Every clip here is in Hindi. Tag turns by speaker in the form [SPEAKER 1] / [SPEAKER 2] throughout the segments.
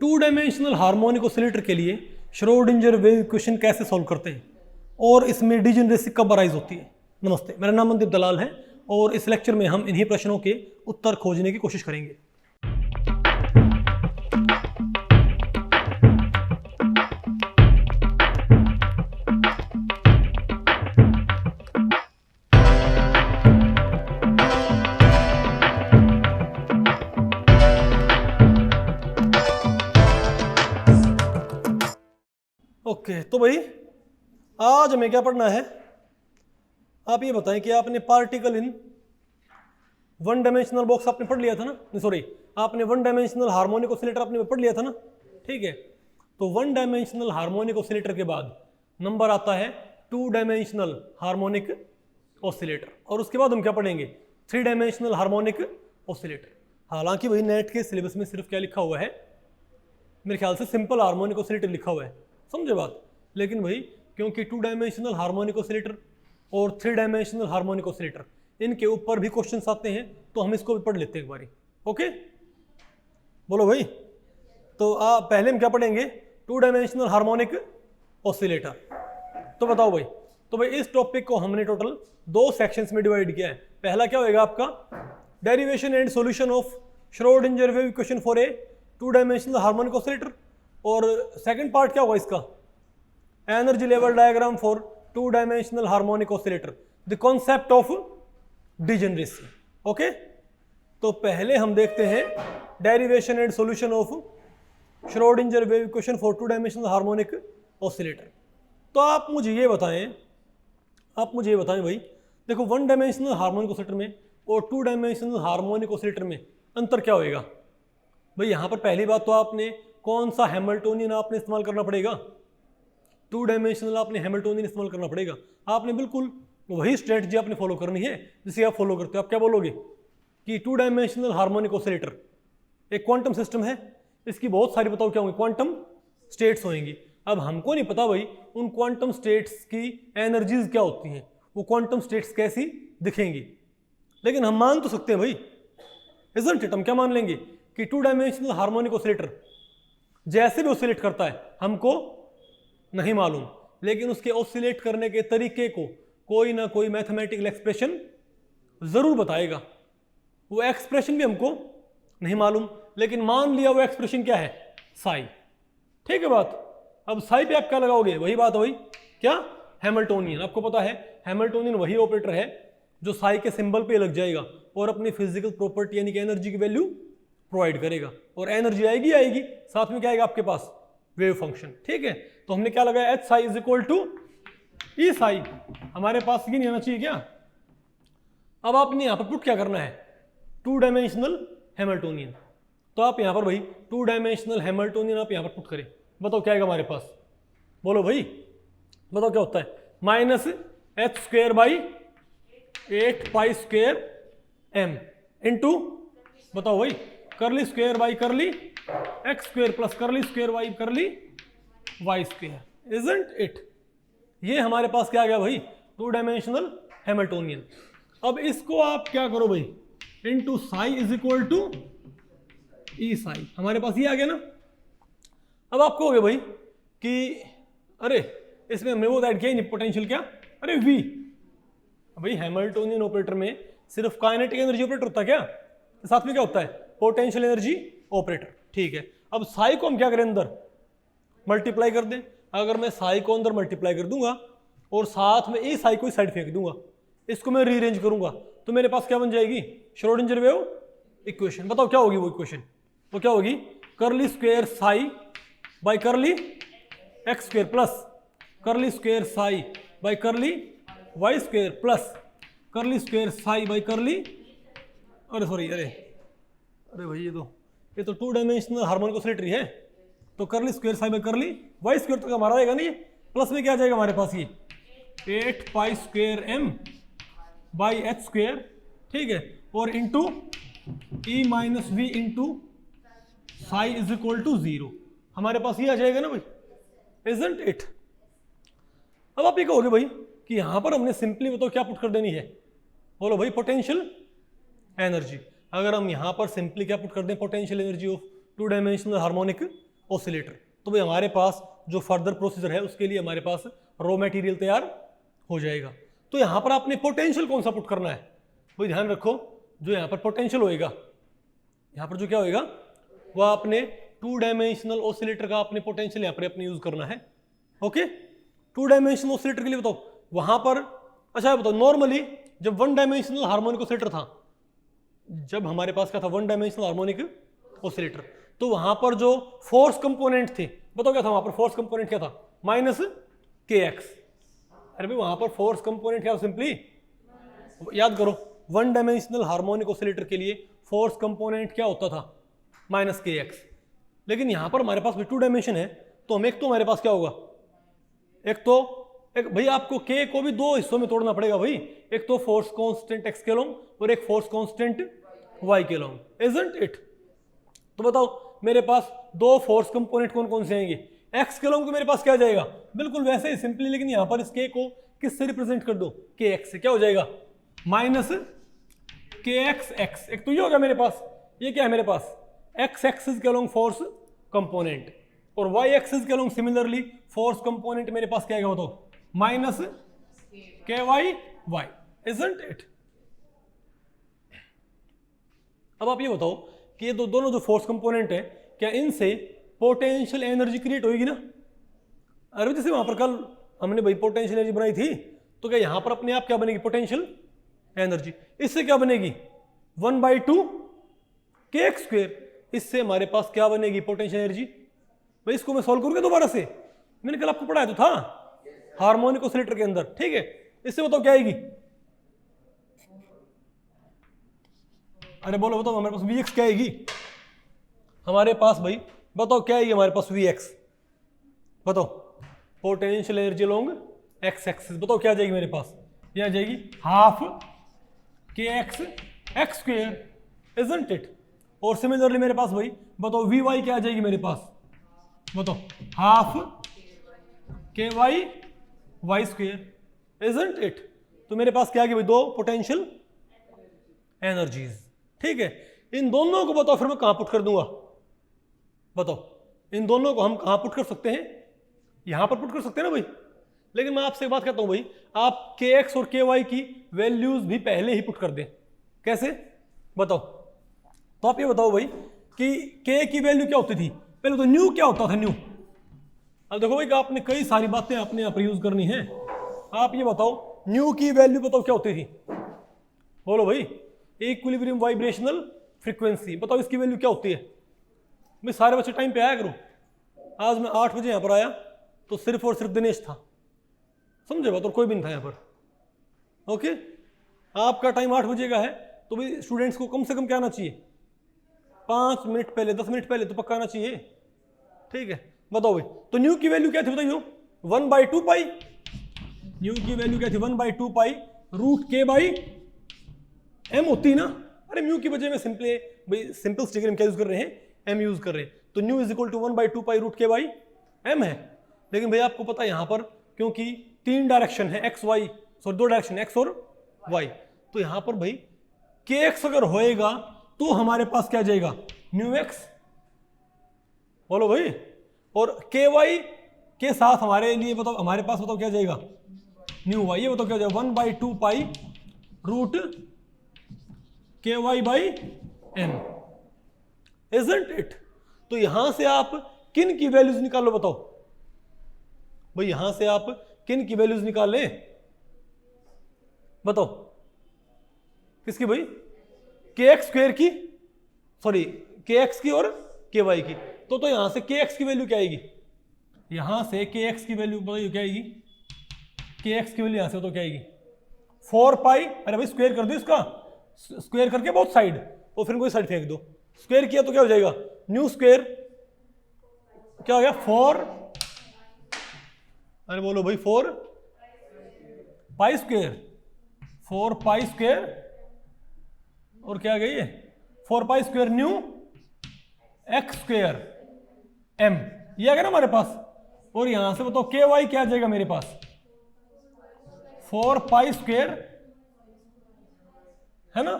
[SPEAKER 1] टू डायमेंशनल हार्मोनिक ऑसिलेटर के लिए श्रोडिंगर वेव इक्वेशन कैसे सॉल्व करते हैं और इसमें डिजनरेसी कब अराइज होती है। नमस्ते, मेरा नाम मनदीप दलाल है और इस लेक्चर में हम इन्हीं प्रश्नों के उत्तर खोजने की कोशिश करेंगे। ओके, तो भाई आज हमें क्या पढ़ना है, आप ये बताएं कि आपने particle in one dimensional box आपने पढ़ लिया था ना, सॉरी आपने वन डायमेंशनल हार्मोनिक ऑसिलेटर आपने पढ़ लिया था ना, ठीक है। तो वन डायमेंशनल हार्मोनिक ऑसिलेटर के बाद नंबर आता है टू डायमेंशनल हार्मोनिक ऑसिलेटर और उसके बाद हम क्या पढ़ेंगे, थ्री डायमेंशनल हार्मोनिक ऑसिलेटर। हालांकि भाई नेट के सिलेबस में सिर्फ क्या लिखा हुआ है, मेरे ख्याल से सिंपल हार्मोनिक ऑसिलेटर लिखा हुआ है, समझे बात। लेकिन भाई क्योंकि टू डायमेंशनल हार्मोनिक ऑसिलेटर और थ्री डायमेंशनल हार्मोनिक ऑसिलेटर इनके ऊपर भी क्वेश्चंस आते हैं, तो हम इसको भी पढ़ लेते हैं एक बारी। ओके, बोलो भाई। तो पहले हम क्या पढ़ेंगे, टू डायमेंशनल हार्मोनिक ऑसिलेटर। तो बताओ भाई, तो भाई इस टॉपिक को हमने टोटल दो सेक्शंस में डिवाइड किया है। पहला क्या होगा आपका, derivation and solution of Schrodinger wave equation for a two dimensional harmonic oscillator, और सेकंड पार्ट क्या होगा इसका, energy level diagram for two dimensional harmonic oscillator, the concept of degeneracy. Okay, तो पहले हम देखते हैं derivation and solution of Schrodinger wave equation for two dimensional harmonic oscillator. तो आप मुझे ये बताएं भाई, देखो वन डायमेंशनल हार्मोनिक ऑसिलेटर में और टू डायमेंशनल हार्मोनिक ऑसिलेटर में अंतर क्या होएगा भाई। यहां पर पहली बात तो आपने कौन सा हैमिल्टोनियन आपने इस्तेमाल करना पड़ेगा, टू डायमेंशनल आपने हैमिल्टोनियन इस्तेमाल करना पड़ेगा। आपने बिल्कुल वही स्ट्रेटजी आपने फॉलो करनी है जिसे आप फॉलो करते हो। आप क्या बोलोगे कि टू डायमेंशनल हार्मोनिक ऑसिलेटर एक क्वांटम सिस्टम है, इसकी बहुत सारी बताओ क्या होंगी, क्वांटम स्टेट्स होंगी। अब हमको नहीं पता भाई उन क्वांटम स्टेट्स की एनर्जीज क्या होती हैं, वो क्वांटम स्टेट्स कैसी दिखेंगी, लेकिन हम मान तो सकते हैं भाई, इजंट इट। हम क्या मान लेंगे कि टू डायमेंशनल हार्मोनिक ऑसिलेटर जैसे भी ऑसिलेट करता है हमको नहीं मालूम, लेकिन उसके ऑसिलेट करने के तरीके को कोई ना कोई मैथमेटिकल एक्सप्रेशन जरूर बताएगा। वो एक्सप्रेशन भी हमको नहीं मालूम, लेकिन मान लिया वो एक्सप्रेशन क्या है, साई। ठीक है बात। अब साई पे आप क्या लगाओगे, वही बात हुई क्या, हैमिल्टोनियन। आपको पता है हैमिल्टोनियन वही ऑपरेटर है जो साई के सिंबल पे लग जाएगा और अपनी फिजिकल प्रॉपर्टी यानी कि एनर्जी की वैल्यू प्रोवाइड करेगा, और एनर्जी आएगी साथ में क्या आएगा आपके पास, वेव फंक्शन। ठीक है, तो हमने क्या लगाया, H psi is equal to E psi. हमारे पास ये नहीं आना चाहिए क्या। अब आपने यहां पर पुट क्या करना है, टू डायमेंशनल हैमिल्टोनियन। तो आप यहां पर भाई टू डायमेंशनल हैमिल्टोनियन आप यहां पर पुट करें, बताओ क्या आएगा हमारे पास, बोलो भाई, बताओ क्या होता है, minus H square by 8 pi square M into, बताओ भाई, curly square by curly x square plus curly square by curly Y square. Isn't it. ये हमारे पास क्या आ गया भाई, टू डायमेंशनल हैमिल्टोनियन। अब इसको आप क्या करो भाई, into psi is equal to E psi. हमारे पास ये आ गया ना। अब आप कहोगे भाई कि अरे इसमें हमने वो ऐड किया नहीं, पोटेंशियल क्या, अरे वी। भाई हैमिल्टोनियन ऑपरेटर में सिर्फ काइनेटिक एनर्जी ऑपरेटर होता है क्या, साथ में क्या होता है, पोटेंशियल एनर्जी ऑपरेटर। ठीक है, अब साई को हम क्या करें, अंदर मल्टीप्लाई कर दें। अगर मैं साई को अंदर मल्टीप्लाई कर दूंगा और साथ में ई साई को इस साइड फेंक दूंगा, इसको मैं रीअरेंज करूंगा, तो मेरे पास क्या बन जाएगी, श्रोडिंगर वेव इक्वेशन। बताओ क्या होगी वो इक्वेशन, वो क्या होगी, curly square psi by curly x square plus curly square psi by curly Y square plus curly square psi by curly, अरे सॉरी, अरे भाई ये तो टू डायमेंशनल हार्मोनिक ऑसिलेटर है, तो curly square psi by curly Y square तो हमारा रहेगा नहीं, प्लस में क्या आ जाएगा हमारे पास, ये 8 pi square M by H square. ठीक है, और into E minus V into psi is equal to 0। हमारे पास ये आ जाएगा ना भाई, इजंट इट। अब आप ये कहोगे भाई कि यहां पर हमने सिंपली बताओ क्या पुट कर देनी है, बोलो भाई पोटेंशियल एनर्जी। अगर हम यहां पर सिंपली क्या पुट कर दें, potential energy of two dimensional harmonic oscillator. तो भाई हमारे पास जो फर्दर प्रोसीजर है उसके लिए हमारे पास रॉ मटेरियल तैयार हो जाएगा। तो यहाँ पर आपने पोटेंशियल कौन सा पुट करना है भाई, ध्यान रखो जो यहाँ पर पोटेंशियल होएगा, यहाँ पर जो क्या होएगा वह आपने 2 डायमेंशनल ऑसिलेटर का आपने पोटेंशियल यहाँ पर अपने यूज करना है। ओके, 2 डायमेंशनल ऑसिलेटर के लिए बताओ वहां पर, अच्छा बताओ नॉर्मली जब 1 डायमेंशनल हार्मोनिक ऑसिलेटर था, जब हमारे पास क्या था 1 डायमेंशनल हार्मोनिक ऑसिलेटर, तो वहां पर जो फोर्स कंपोनेंट थे बताओ क्या था वहां पर, फोर्स कंपोनेंट क्या था माइनस kx। अरे भाई वहां पर फोर्स कंपोनेंट क्या था, सिंपली याद करो 1 डायमेंशनल हार्मोनिक ऑसिलेटर के लिए फोर्स कंपोनेंट क्या होता था माइनस kx। लेकिन यहां पर हमारे पास 2 डायमेंशन है तो हम एक तो हमारे पास क्या होगा, एक भाई आपको k को भी 2 हिस्सों में तोड़ना पड़ेगा भाई, एक तो फोर्स कांस्टेंट x के लॉन्ग और एक फोर्स कांस्टेंट y के लॉन्ग, इजंट इट। तो बताओ मेरे पास 2 फोर्स कंपोनेंट कौन कौन से आएंगे, x के लॉन्ग तो मेरे पास क्या जाएगा बिल्कुल वैसे ही सिंपली, लेकिन यहां पर इस k को किससे रिप्रेजेंट कर दो, kx से, क्या हो जाएगा माइनस kx। एक तो ये होगा मेरे पास, ये क्या है मेरे पास x एक्सिस के लॉन्ग फोर्स कंपोनेंट और y एक्सिस के लॉन्ग सिमिलरली फोर्स कंपोनेंट मेरे पास क्या आएगा बताओ माइनस ky, इजंट इट। अब आप ये बताओ कि ये दोनों जो फोर्स कंपोनेंट है क्या इनसे पोटेंशियल एनर्जी क्रिएट होगी ना। अरे जैसे वहां पर कल हमने भाई पोटेंशियल एनर्जी बनाई थी, तो क्या यहां पर अपने आप क्या बनेगी पोटेंशियल एनर्जी, इससे क्या बनेगी 1/2 kx², इससे हमारे पास क्या बनेगी पोटेंशियल एनर्जी। भाई इसको मैं सॉल्व करूंगा दोबारा से, मैंने कल आपको पढ़ाया तो था हार्मोनिक ऑसिलेटर के अंदर, ठीक है। इससे बताओ क्या आएगी, अरे बोलो बताओ हमारे पास Vx क्या आएगी, हमारे पास भाई बताओ क्या आएगी हमारे पास Vx, बताओ potential energy long x axis, बताओ क्या आ जाएगी मेरे पास, ये आ जाएगी हाफ kx इजंट इट। और सिमिलरली मेरे पास भाई बताओ Vy क्या आ जाएगी मेरे पास, बताओ half ky y² isn't it. तो मेरे पास क्या आ गया भाई 2 पोटेंशियल एनर्जीज, ठीक है। इन दोनों को बताओ फिर मैं कहां पुट कर दूंगा, बताओ इन दोनों को हम कहां पुट कर सकते हैं, यहां पर पुट कर सकते हैं ना भाई। लेकिन मैं आपसे एक बात कहता हूं भाई, आप kx और ky की वैल्यूज भी पहले ही पुट कर दें, कैसे बताओ। तो आप ये बताओ भाई कि k की वैल्यू क्या होती थी, पहले तो न्यू क्या होता था न्यू। अब देखो भाई आपने कई सारी बातें आपने यहाँ पर यूज करनी है, आप ये बताओ न्यू की वैल्यू बताओ क्या होती थी, बोलो भाई इक्विलिब्रियम वाइब्रेशनल फ्रीक्वेंसी, बताओ इसकी वैल्यू क्या होती है। मैं सारे बच्चे टाइम पे आया करो, आज मैं 8 बजे यहाँ पर आया तो सिर्फ और सिर्फ दिनेश था, समझे बात, और कोई भी नहीं था यहाँ पर। ओके, आपका टाइम 8 बजे का है तो भाई स्टूडेंट्स को कम से कम क्या आना चाहिए 5 मिनट पहले, 10 मिनट पहले तो पक्का आना चाहिए, ठीक है। बताओ भाई तो न्यू की वैल्यू क्या थी बताइए, 1/2 पाई, न्यू की वैल्यू क्या थी 1/2 पाई रूट k/m होती ना। अरे म्यू की वजह में सिंपली भाई सिंपल स्टिकर में क्या यूज कर रहे हैं, m यूज कर रहे हैं, तो nu is equal to 1/2 pi root k/m है। लेकिन भाई आपको पता है यहां पर क्योंकि 3 डायरेक्शन है x y, sorry 2 direction x और y, तो यहां पर भाई kx अगर होएगा तो हमारे पास क्या जाएगा न्यू x, बोलो भाई, और ky के साथ हमारे लिए बताओ हमारे पास बताओ क्या जाएगा न्यू y, ये बताओ क्या जाएगा 1/2 pi root ky/m, isn't it. तो यहां से आप किन की वैल्यूज निकालो बताओ भाई, यहां से आप किन की वैल्यूज निकाल लें बताओ, किसकी भाई kx² की, सॉरी kx की और ky की। तो यहां से kx की वैल्यू क्या आएगी, यहां से kx की वैल्यू बताइए क्या आएगी, kx की वैल्यू यहां से तो क्या आएगी 4 पाई, अरे भाई स्क्वायर कर दो इसका, स्क्वायर करके बहुत साइड और फिर कोई साइड फेंक दो, स्क्वायर किया तो क्या हो जाएगा न्यू स्क्वायर, क्या हो गया 4, अरे बोलो भाई 4 पाई स्क्वायर, 4 पाई स्क्वायर और क्या गई है 4 pi square new x² m, ये आ गया ना हमारे पास। और यहां से बताओ ky क्या आ जाएगा मेरे पास 4 पाई स्क्वायर है ना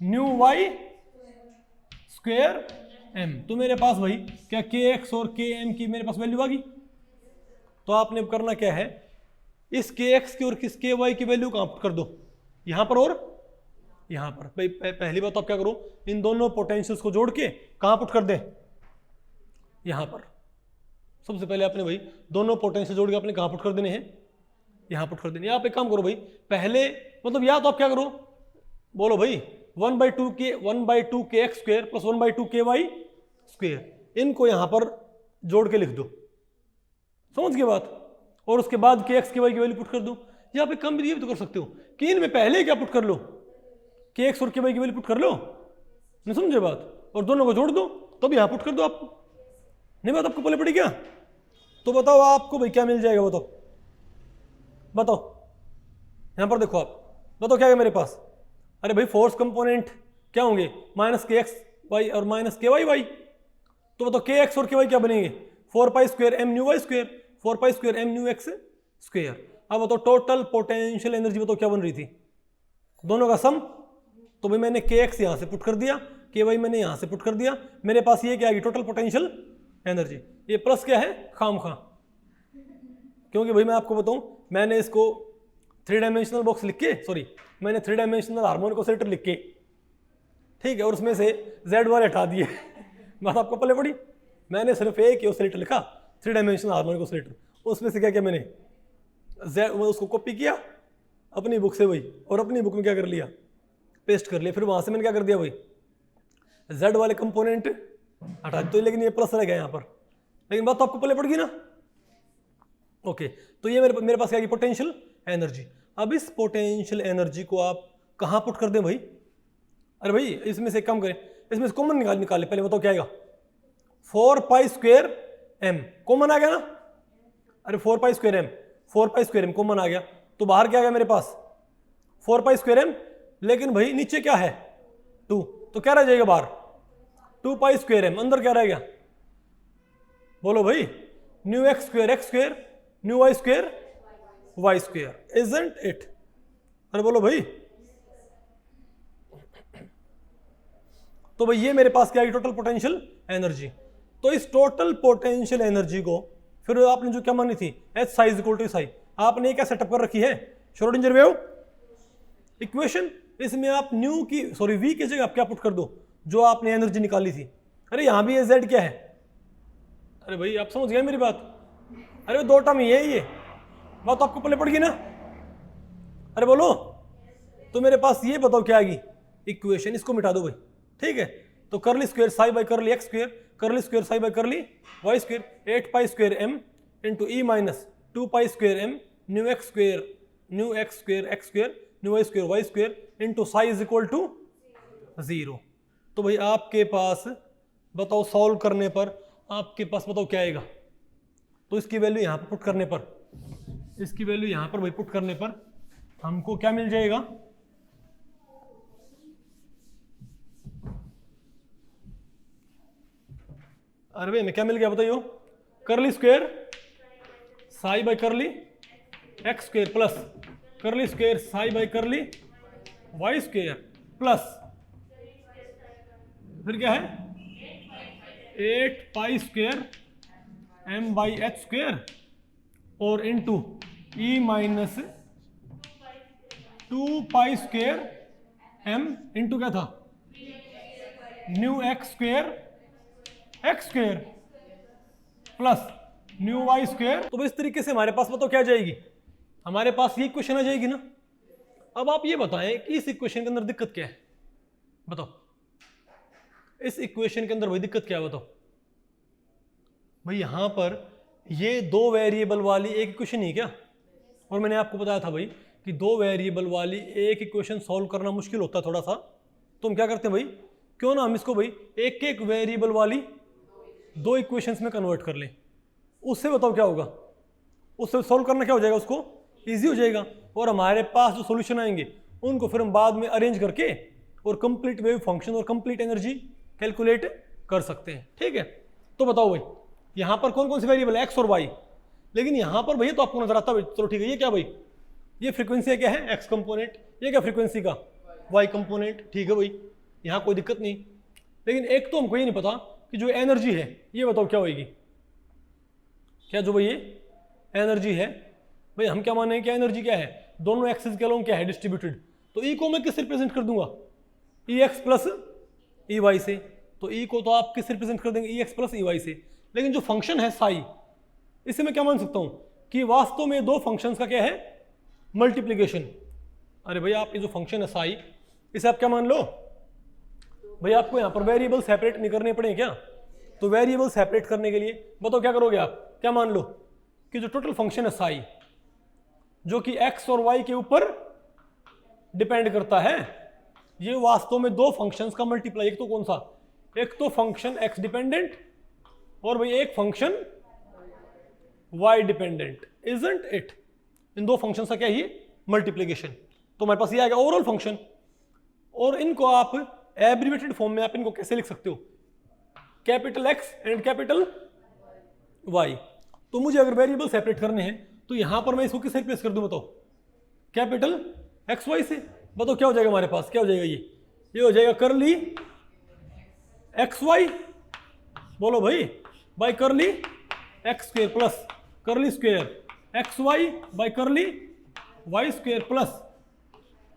[SPEAKER 1] न्यू y² एम। तो मेरे पास भाई क्या के एक्स और के एम की मेरे पास वैल्यू आ गई। तो आपने करना क्या है, इस के एक्स की और किस के वाई की वैल्यू कहाँ पुट कर दो, यहां पर और यहां पर। भाई पहली बात तो आप क्या करो, इन दोनों पोटेंशियल्स को जोड़ के कहाँ पुट कर दें, यहां पर। सबसे पहले आपने भाई दोनों पोटेंशियल जोड़ के आपने कहाँ पुट कर देने हैं, यहां पुट कर देने। आप एक काम करो भाई, पहले मतलब या तो आप क्या करो, बोलो भाई 1/2 के एक्स स्क्वायर प्लस 1/2 के वाई स्क्वायर, इनको यहां पर जोड़ के लिख दो, समझ गए बात। और उसके बाद के एक्स के वाई की वैल्यू पुट कर दो। या आप एक काम भी तो कर सकते हो कि इनमें पहले क्या पुट कर लो, के एक्स और के वाई की वैल्यू पुट कर लो, नहीं समझे बात, और दोनों को जोड़ दो, तो भी यहां पुट कर दो आपको। नहीं बात आपको पहले पड़ी क्या। तो बताओ आपको भाई क्या मिल जाएगा, बताओ बताओ, यहां पर देखो आप, बताओ क्या है मेरे पास। अरे भाई फोर्स कंपोनेंट क्या होंगे, माइनस के एक्स वाई और माइनस के वाई वाई। तो बताओ के एक्स और के वाई क्या बनेंगे, 4 pi square M nu Y square, 4 pi square M nu x square. अब बताओ टोटल पोटेंशियल एनर्जी बताओ क्या बन रही थी, दोनों का सम। तो भाई मैंने के एक्स यहां से पुट कर दिया, के वाई मैंने यहां से पुट कर दिया, मेरे पास ये क्या आएगी टोटल पोटेंशियल एनर्जी। ये प्लस क्या है, खाम खा, क्योंकि भाई मैं आपको बताऊं, मैंने इसको 3 डायमेंशनल बॉक्स लिख के, सॉरी मैंने 3 डायमेंशनल हार्मोनिक ऑसिलेटर लिख के, ठीक है, और उसमें से जेड वाले हटा दिए बात आपको पहले पड़ी। मैंने सिर्फ एक ही ऑसिलेटर लिखा 3 डायमेंशनल हार्मोनिक ऑसिलेटर, उसमें से क्या किया मैंने जेड, उसको कॉपी किया अपनी बुक से भाई, और अपनी बुक में क्या कर लिया, पेस्ट कर लिया। फिर वहां से मैंने क्या कर दिया भाई, जेड वाले कंपोनेंट हटा दिए, लेकिन ये प्लस रह गया यहाँ पर, लेकिन बात तो आपको पहले पड़ गई ना। ओके, तो ये मेरे पास क्या है पोटेंशियल एनर्जी। अब इस पोटेंशियल एनर्जी को आप कहाँ पुट कर दें भाई। अरे भाई इसमें से कम करें, इसमें से कॉमन निकाले पहले, बताओ क्या आएगा, 4 पाई स्क्वायर एम, कॉमन आ गया ना। अरे 4 pi square m, 4 pi square m common आ गया, तो बाहर क्या आ गया मेरे पास 4 पाई स्क्वायर एम, लेकिन भाई नीचे क्या है 2, तो क्या रह जाएगा बाहर 2 पाई स्क्वायर एम, अंदर क्या रह गया, बोलो भाई nu x square nu Y square y square, isn't it. अरे बोलो भाई, तो भाई ये मेरे पास क्या है टोटल पोटेंशियल एनर्जी। तो इस टोटल पोटेंशियल एनर्जी को फिर आपने जो क्या मानी थी, H psi is equal to psi, आपने क्या सेटअप कर रखी है, श्रोडिंगर वेव इक्वेशन। इसमें आप न्यू की सॉरी वी की जगह आप क्या पुट कर दो, जो आपने एनर्जी निकाली थी। अरे यहां भी ये जेड क्या है, अरे भाई आप समझ गए मेरी बात। अरे दो टर्म ये बात तो आपको पहले पड़ गई ना। अरे बोलो, तो मेरे पास ये बताओ क्या आएगी इक्वेशन, इसको मिटा दो भाई, ठीक है। तो curly square psi by curly x square, curly square psi by curly y square, 8 pi square m into E minus 2 pi square M nu x square nu Y square into psi is equal to 0। तो भाई आपके पास बताओ सॉल्व करने पर आपके पास बताओ क्या आएगा। तो इसकी वैल्यू यहां पर पुट करने पर, इसकी वैल्यू यहां पर भाई पुट करने पर हमको क्या मिल जाएगा, अरे भाई मैं क्या मिल गया बताइयो, curly square psi by curly x square plus curly square psi by curly y square plus फिर क्या है 8 pi square m by h square और into E minus 2 pi square m into क्या था nu x square plus nu Y square. तो इस तरीके से हमारे पास बताओ क्या जाएगी, हमारे पास ये इक्वेशन आ जाएगी ना। अब आप ये बताएं कि इस इक्वेशन के अंदर दिक्कत क्या है, बताओ इस इक्वेशन के अंदर भाई दिक्कत क्या है बताओ। भाई यहां पर ये 2 वेरिएबल वाली एक इक्वेशन ही क्या, और मैंने आपको बताया था भाई कि 2 वेरिएबल वाली एक इक्वेशन सॉल्व करना मुश्किल होता है थोड़ा सा। तो हम क्या करते हैं भाई, क्यों ना हम इसको भाई एक एक वेरिएबल वाली 2 इक्वेशंस में कन्वर्ट कर लें। उससे बताओ क्या होगा, उससे सॉल्व करना क्या हो जाएगा, उसको ईजी हो जाएगा, और हमारे पास जो सोल्यूशन आएंगे उनको फिर हम बाद में अरेंज करके और कंप्लीट वेव फंक्शन और कंप्लीट एनर्जी कैलकुलेट कर सकते हैं, ठीक है। तो बताओ भाई यहां पर कौन कौन से वेरिएबल है, एक्स और वाई, लेकिन यहां पर भैया तो आपको नजर आता है, चलो ठीक है, ये क्या भाई, ये फ्रीक्वेंसी क्या है एक्स कंपोनेंट, ये क्या फ्रीक्वेंसी का वाई कंपोनेंट, ठीक है भाई, यहां कोई दिक्कत नहीं। लेकिन एक तो हमको ये नहीं पता कि जो एनर्जी है ये बताओ क्या होगी, क्या जो भाई ये एनर्जी है, भाई हम क्या माने कि एनर्जी क्या है, दोनों एक्सिस के अलोंग क्या है, डिस्ट्रीब्यूटेड। तो ई को मैं किससे रिप्रेजेंट कर दूंगा, ई एक्स प्लस ई वाई से। तो ई को तो आप किससे रिप्रेजेंट कर देंगे, ई एक्स प्लस ई वाई से। लेकिन जो फंक्शन है साई, इसे मैं क्या मान सकता हूं कि वास्तव में दो फंक्शंस का क्या है, मल्टीप्लीकेशन। अरे भाई आप ये जो फंक्शन है साई, इसे आप क्या मान लो, भाई आपको यहां पर वेरिएबल सेपरेट नहीं करने पड़े क्या, तो वेरिएबल सेपरेट करने के लिए बताओ क्या करोगे आप, क्या मान लो कि जो टोटल फंक्शन है साई, जो कि एक्स और वाई के ऊपर डिपेंड करता है, ये वास्तव में दो फंक्शंस का मल्टीप्लाई। एक तो कौन सा, एक तो फंक्शन एक्स डिपेंडेंट और भाई एक function y dependent, isn't it. इन दो फंक्शन का क्या है, मल्टीप्लीकेशन। तो हमारे पास ये आ गया ओवरऑल फंक्शन। और इनको आप एब्रीवेटेड फॉर्म में आप इनको कैसे लिख सकते हो, capital X and capital Y. तो मुझे अगर वेरिएबल सेपरेट करने हैं तो यहां पर मैं इसको किससे रिप्लेस कर दूं बताओ, कैपिटल एक्स वाई से। बताओ क्या हो जाएगा हमारे पास, क्या हो जाएगा ये हो जाएगा करली एक्स वाई, बोलो भाई, by curly x square plus curly square x y by curly Y square plus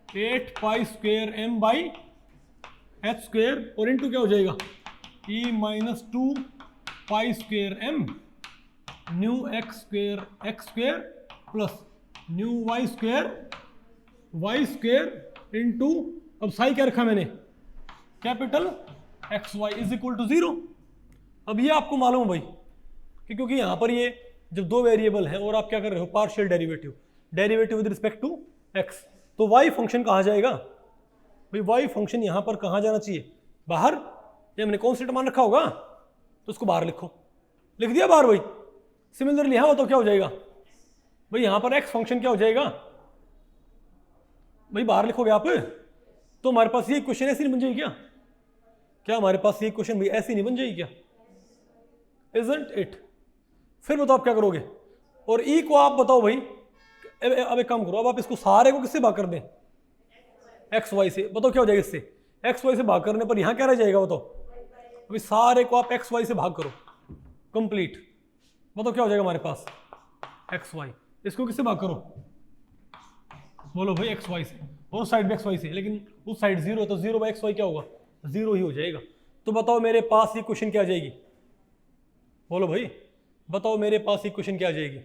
[SPEAKER 1] 8 pi square M by H square, और इनटू क्या हो जाएगा E minus 2 pi square m nu x square plus nu y square into, अब साई क्या रखा मैंने, capital x y is equal to 0। अब ये आपको मालूम है भाई कि क्योंकि यहां पर ये जब दो वेरिएबल है और आप क्या कर रहे हो, partial derivative with respect to x, तो वाई फंक्शन कहाँ जाएगा भाई, वाई फंक्शन यहां पर कहाँ जाना चाहिए, बाहर। ये हमने कॉन्स्टेंट मान रखा होगा तो उसको बाहर लिखो, लिख दिया बाहर भाई। सिमिलरली यहां तो क्या हो जाएगा भाई, यहां पर एक्स फंक्शन क्या हो जाएगा भाई, बाहर लिखोगे आप, तो हमारे पास ये क्वेश्चन ऐसी नहीं बन जाएगी क्या, क्या हमारे पास ये क्वेश्चन भाई ऐसी नहीं बन जाएगी क्या, इजंट इट। फिर बताओ आप क्या करोगे, और ई को आप बताओ भाई, अब एक काम करो, अब आप इसको सारे को किससे भाग कर दें, एक्स वाई से। बताओ क्या हो जाएगा इससे, एक्स वाई से भाग करने पर यहां क्या रह जाएगा बताओ, अभी सारे को आप एक्स वाई से भाग करो कंप्लीट। बताओ क्या हो जाएगा हमारे पास, एक्स वाई, इसको किससे भाग करो, बोलो भाई एक्स वाई से, और साइड भी एक्स वाई से, लेकिन उस साइड 0 है तो 0 बाई एक्स वाई क्या होगा, 0 ही हो जाएगा। तो बताओ मेरे पास ये क्वेश्चन क्या आ जाएगी, बोलो भाई बताओ मेरे पास ये क्वेश्चन क्या आ जाएगी।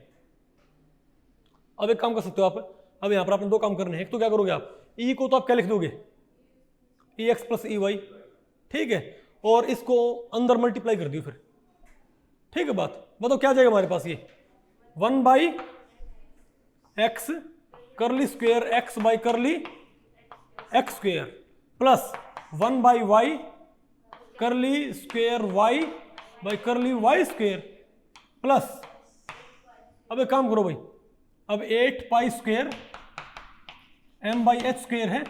[SPEAKER 1] अब एक काम कर सकते हो आप, अब यहां पर आपने दो काम करने हैं। एक तो क्या करोगे आप, ई को तो आप क्या लिख दोगे, ई एक्स प्लस ई वाई, ठीक है, और इसको अंदर मल्टीप्लाई कर दियो फिर, ठीक है बात। बताओ क्या आ जाएगा हमारे पास, ये 1 by x curly square x by curly x square plus 1 by y curly square y by curly Y square plus, अब एक काम करो भाई, अब 8 pi square M by H square है,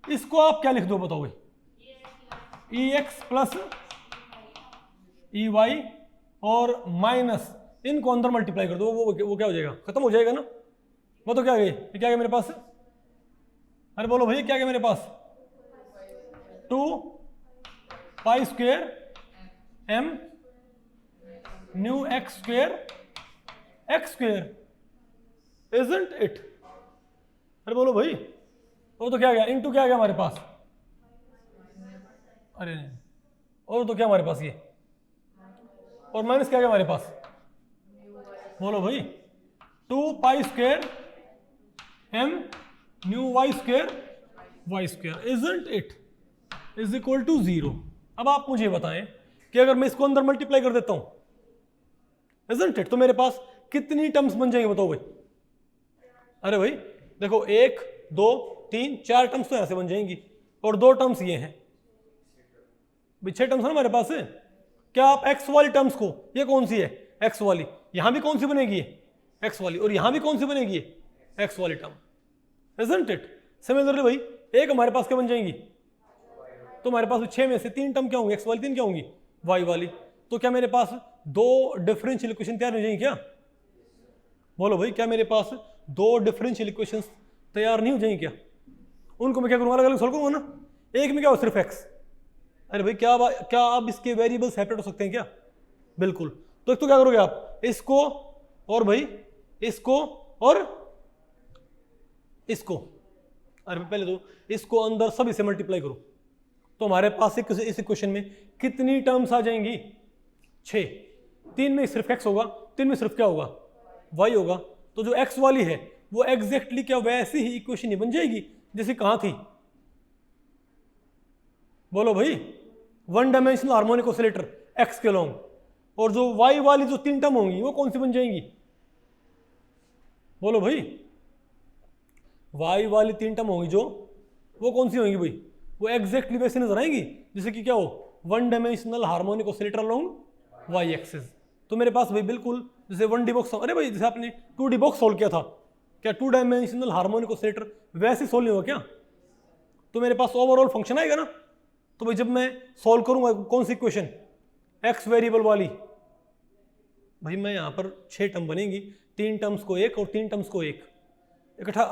[SPEAKER 1] इसको आप क्या लिख दो बताओ भाई, E x plus E y और माइनस इनको अंदर मल्टीप्लाई कर दो, वो क्या हो जाएगा, खत्म हो जाएगा ना। वो तो क्या गई, ये क्या गया मेरे पास, अरे बोलो भैया क्या गया मेरे पास, 2 pi square m nu x square isn't it. अरे बोलो भाई, वो तो क्या गया, इनटू क्या गया हमारे पास, अरे नहीं, और तो क्या हमारे पास ये, और माइनस क्या गया हमारे पास, बोलो भाई 2 pi square m nu y square isn't it is equal to 0। अब आप मुझे बताएं कि अगर मैं इसको अंदर मल्टीप्लाई कर देता हूं इजंट इट, तो मेरे पास कितनी टर्म्स बन जाएंगे बताओ भाई। अरे भाई देखो 1 2 3 4 टर्म्स तो यहां से बन जाएंगी, और 2 टर्म्स ये हैं भाई, 6 टर्म्स है ना हमारे पास। क्या आप एक्स वाली टर्म्स को, ये कौन सी है एक्स वाली, यहां भी कौन सी बनेगी एक्स वाली, और यहां भी कौन सी बनेगी एक्स वाली टर्म, इजंट इट। सिमिलरली भाई एक हमारे पास क्या बन जाएंगी, तो हमारे पास 6 में से 3 टर्म क्या होंगी एक्स वाली, 3 क्या होंगी वाई वाली। तो क्या मेरे पास 2 डिफरेंशियल इक्वेशन तैयार हो जाएंगी क्या, बोलो भाई क्या मेरे पास 2 डिफरेंशियल इक्वेशंस तैयार नहीं हो जाएंगी क्या। उनको मैं क्या करूंगा, अलग अलग सोल्व करूंगा ना, एक में क्या हो सिर्फ एक्स, अरे भाई क्या आप इसके वेरिएबल सेपरेट हो सकते हैं क्या? बिल्कुल। तो एक तो क्या करोगे आप, इसको और भाई इसको और इसको, अरे पहले तो इसको अंदर सब इसे मल्टीप्लाई करो, तो हमारे पास इस इक्वेशन में कितनी टर्म्स आ जाएंगी? 6। 3 में सिर्फ x होगा, 3 में सिर्फ क्या होगा? y होगा। तो जो x वाली है वो एग्जैक्टली क्या वैसी ही इक्वेशन ही बन जाएगी जैसे कहां थी? बोलो भाई, one dimensional harmonic oscillator x के लॉन्ग, और जो y वाली जो 3 टर्म होंगी वो कौन सी बन जाएंगी? बोलो भाई, y वाली 3 टर्म होंगी जो, वो कौन सी होंगी भाई? वो एग्जैक्टली वैसे नजर आएंगी जैसे कि क्या हो, one dimensional harmonic oscillator along y axis. तो मेरे पास भाई बिल्कुल जैसे 1D बॉक्स, अरे भाई जैसे आपने 2D बॉक्स सोल्व किया था, क्या 2 डायमेंशनल हार्मोनिक ऑसिलेटर वैसे सोल्व नहीं होगा क्या? तो मेरे पास ओवरऑल फंक्शन आएगा ना। तो भाई जब मैं सोल्व करूंगा कौन सी इक्वेशन, x वेरिएबल वाली, भाई मैं यहां पर 6 टर्म बनेंगी, 3 टर्म्स को एक और 3 टर्म्स को एक इकट्ठा,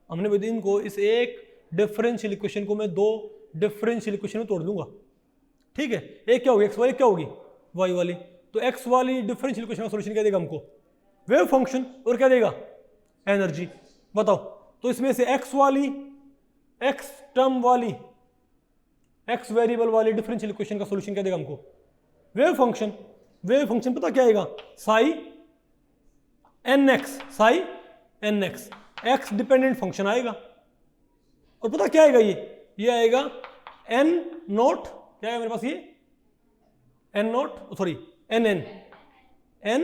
[SPEAKER 1] हमने भाई इनको इस एक डिफरेंशियल इक्वेशन को मैं 2 डिफरेंशियल इक्वेशन में तोड़ दूंगा। ठीक है, एक क्या होगी x वाली, क्या होगी y वाली। तो x वाली डिफरेंशियल इक्वेशन का सॉल्यूशन क्या देगा हमको? वेव फंक्शन, और क्या देगा? एनर्जी। बताओ, तो इसमें से x वाली, x टर्म वाली, x वेरिएबल वाली डिफरेंशियल इक्वेशन का सॉल्यूशन क्या देगा हमको? Wave function. वेव फंक्शन पता क्या आएगा? Sai nx, Sai nx, x dependent function आएगा। और पता क्या आएगा? ये आएगा n नॉट, क्या है मेरे पास ये n not, sorry n n n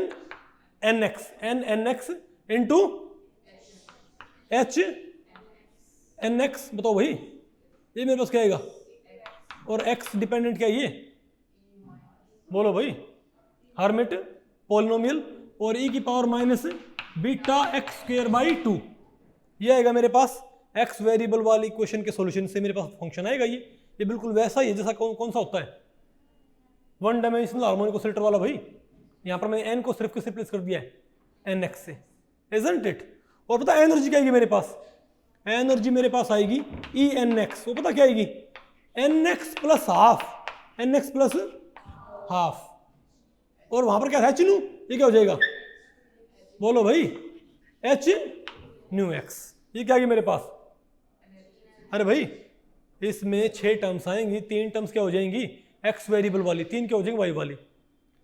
[SPEAKER 1] n x into h n x। बताओ भाई, ये मेरे पास क्या आएगा? और x डिपेंडेंट क्या है ये? बोलो भाई, हर्मिट पॉलिनोमियल, और e की power minus beta x square by 2, ये आएगा मेरे पास x वेरिएबल वाली इक्वेशन के सॉल्यूशन से मेरे पास फंक्शन आएगा। ये बिल्कुल वैसा ही है जैसा कौन सा होता है वन डायमेंशनल हार्मोनिक ऑसिलेटर वाला। भाई यहां पर मैंने n को सिर्फ किससे रिप्लेस कर दिया है? nx से, इजंट इट। और पता एनर्जी क्या आएगी मेरे पास? एनर्जी मेरे पास आएगी ENX। वो पता क्या आएगी? NX plus half, NX plus half, और वहां पर क्या है? HNU। ये क्या हो जाएगा? बोलो भाई, HNUX। ये क्या आएगी मेरे पास? अरे भाई इसमें 6 टर्म्स आएंगी, 3 टर्म्स क्या हो जाएंगी? x वेरिएबल वाली, 3 क्या हो जाएंगी? y वाली।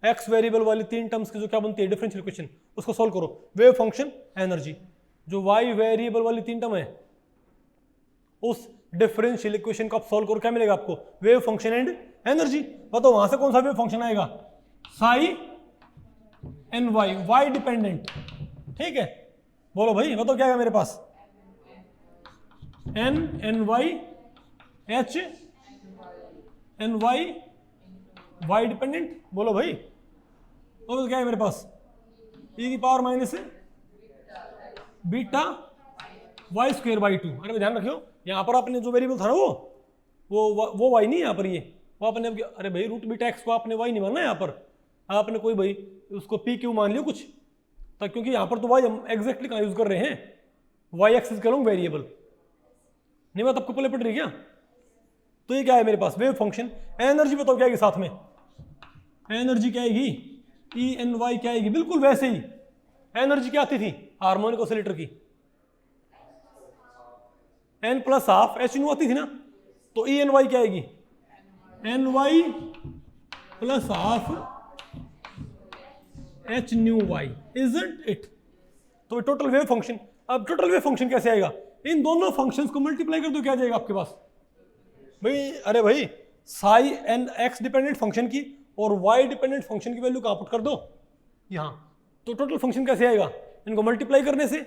[SPEAKER 1] x वेरिएबल वाली 3 टर्म्स की जो क्या बनती है? डिफरेंशियल इक्वेशन, उसको सॉल्व करो, वेव फंक्शन एनर्जी। जो y वेरिएबल वाली 3 टर्म है उस डिफरेंशियल इक्वेशन को आप सॉल्व करो, क्या मिलेगा आपको? Wave function and energy. बताओ वहां से कौन सा वेव फंक्शन आएगा? Psi n y, y dependent. ठीक है, बोलो भाई, बताओ क्या आएगा मेरे पास? N y h n y, y dependent. बोलो भाई, तो क्या है मेरे पास? e की power minus beta y square by 2। अरे ध्यान रखियो, यहाँ पर आपने जो वेरिएबल था ना वो वाई नहीं है यहाँ पर, ये वो आपने, अरे भाई रूट बीटा एक्स को आपने वाई नहीं मानना है यहाँ पर, आपने कोई भाई उसको पी क्यू मान लियो कुछ, तक क्योंकि यहाँ पर तो वाई हम एग्जैक्टली कहाँ यूज कर रहे हैं? वाई एक्सिस का लॉन्ग वेरिएबल। नहीं बात आपको पहले पड़ रही क्या? तो ये क्या है मेरे पास? Wave function. एनर्जी बताओ क्या आएगी साथ में? एनर्जी क्या आएगी? ENY क्या आएगी? बिल्कुल वैसे ही एनर्जी क्या आती थी हार्मोनिक ऑसिलेटर की? n प्लस हाफ HNU आती थी ना, तो ENY क्या आएगी? NY plus half HNUY, isn't it? तो टोटल वेव फंक्शन। अब टोटल वेव फंक्शन कैसे आएगा? इन दोनों फंक्शंस को मल्टीप्लाई कर दो, क्या जाएगा आपके पास भाई? अरे भाई psi n x dependent function की और वाई डिपेंडेंट फंक्शन की वैल्यू कहां पुट कर दो? यहां। तो टोटल फंक्शन कैसे आएगा? इनको मल्टीप्लाई करने से।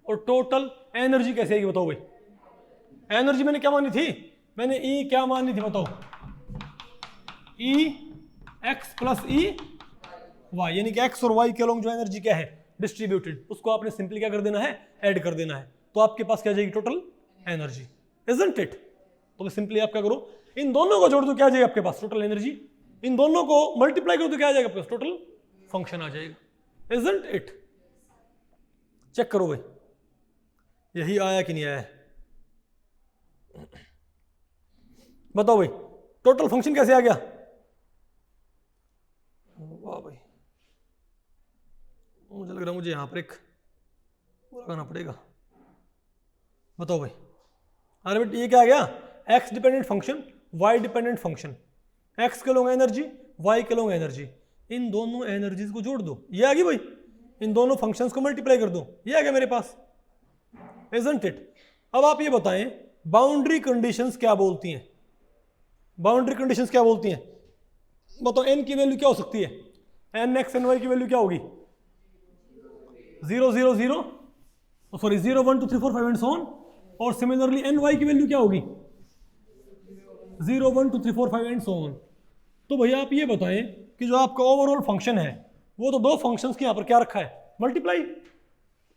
[SPEAKER 1] और टोटल एनर्जी कैसे आएगी बताओ भाई? एनर्जी मैंने क्या मानी थी? मैंने E क्या मानी थी बताओ? EX प्लस EY, यानी कि x और y के अलॉन्ग जो एनर्जी क्या है डिस्ट्रीब्यूटेड, उसको आपने सिंपली क्या कर देना है? ऐड कर देना है। तो आपके पास क्या जाएगी? Total energy, isn't it? तो सिंपली आप क्या करो, इन दोनों को जोड़ दो, क्या जाएगा आपके पास? Total energy. इन दोनों को मल्टीप्लाई करो तो क्या आ जाएगा आपके पास? टोटल फंक्शन आ जाएगा, इजंट इट? चेक करो भाई, यही आया कि नहीं आया? बताओ भाई, टोटल फंक्शन कैसे आ गया? वाह भाई, मुझे लग रहा है मुझे यहां पर एक लगाना पड़ेगा। बताओ भाई। अरे बेटा ये क्या आ गया? X dependent function, y dependent function. X के लोग एनर्जी, वाई के लोग एनर्जी, इन दोनों एनर्जीज को जोड़ दो, ये आ गई भाई। इन दोनों फंक्शंस को मल्टीप्लाई कर दो, ये आ गया मेरे पास, इजंट इट? अब आप ये बताएं बाउंड्री कंडीशंस क्या बोलती हैं? बाउंड्री कंडीशंस क्या बोलती हैं? बताओ एन की वैल्यू क्या हो सकती है? एन एक्स एन वाई की वैल्यू क्या होगी? 0 0 0, सॉरी 0 1 2 3 4 5 एंड सो ऑन। और सिमिलरली एन वाई की वैल्यू क्या होगी? 0 1 2 3 4 5 एंड सो ऑन। तो भैया आप ये बताएं कि जो आपका ओवरऑल फंक्शन है वो तो दो फंक्शंस की यहाँ पर क्या रखा है? मल्टीप्लाई।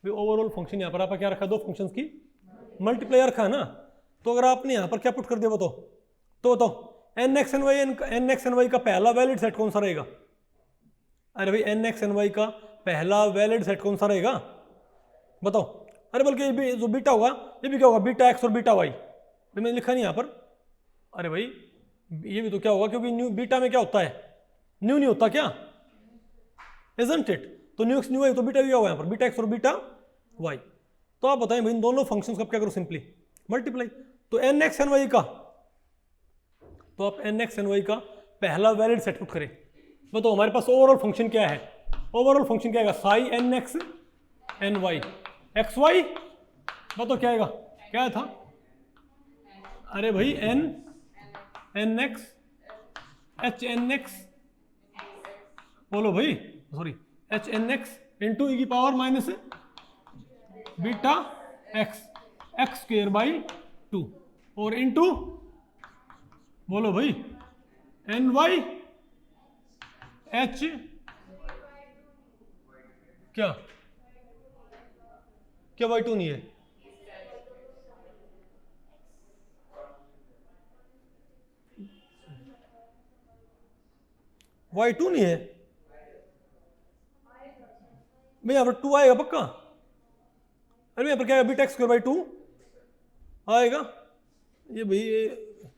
[SPEAKER 1] ओवरऑल फंक्शन यहाँ पर आपका क्या रखा है? दो फंक्शंस की मल्टीप्लाई रखा है ना। तो अगर आपने यहाँ पर क्या पुट कर दिया बताओ, तो बताओ एन एक्स एन वाई का पहला वैलिड सेट कौन सा रहेगा? अरे भाई एन एक्स एन वाई का पहला वैलिड सेट कौन सा रहेगा बताओ? अरे बल्कि ये भी जो बीटा होगा ये भी क्या होगा? बीटा एक्स और बीटा वाई। तो मैंने लिखा नहीं यहाँ पर। अरे भाई ये भी तो क्या होगा, क्योंकि न्यू बीटा में क्या होता है? न्यू नहीं होता क्या? Isn't it? तो न्यू एक्स न्यू वाई, तो बीटा भी क्या होगा यहाँ पर? बीटा एक्स और बीटा वाई। तो आप बताएं भाई इन दोनों फंक्शंस का क्या करो? Simply multiply. तो एन एक्स एन वाई का, तो आप एन एक्स एन वाई का पहला वैलिड सेट पुट करें। बताओ हमारे पास ओवरऑल फंक्शन क्या है? ओवरऑल फंक्शन क्या आएगा? Psi n x n y x y. बताओ क्या आएगा? क्या था? अरे भाई n n x h n x, बोलो भाई, sorry h n x into E की power minus beta x x square by 2 और इंटू बोलो भाई एन वाई एच क्या क्या वाई 2 नहीं है? वाई 2 नहीं है भाई, यहाँ पर 2 आएगा पक्का। अरे यहाँ पर क्या है? बीटा एक्स स्क्वायर बाई 2 आएगा। ये भाई ये